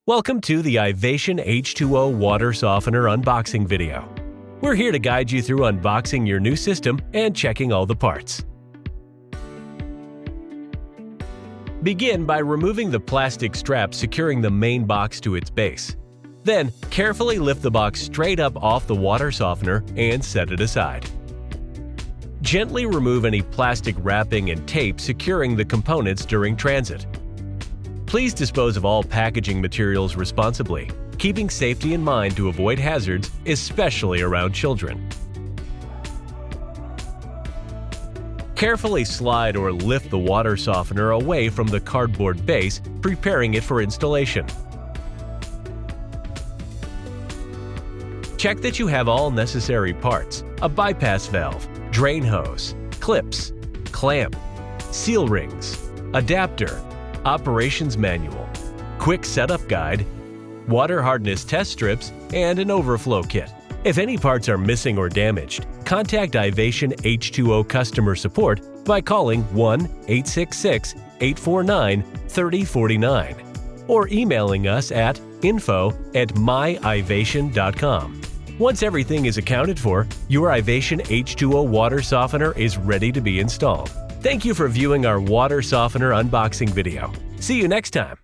Welcome to the Ivation H2O Water Softener unboxing video. We're here to guide you through unboxing your new system and checking all the parts. Begin by removing the plastic strap securing the main box to its base. Then, carefully lift the box straight up off the water softener and set it aside. Gently remove any plastic wrapping and tape securing the components during transit. Please dispose of all packaging materials responsibly, keeping safety in mind to avoid hazards, especially around children. Carefully slide or lift the water softener away from the cardboard base, preparing it for installation. Check that you have all necessary parts: a bypass valve, drain hose, clips, clamp, seal rings, adapter, operations manual, quick setup guide, water hardness test strips, and an overflow kit. If any parts are missing or damaged, contact Ivation H2O customer support by calling 1-866-849-3049 or emailing us at info@myivation.com. Once everything is accounted for, your Ivation H2O water softener is ready to be installed. Thank you for viewing our water softener unboxing video. See you next time.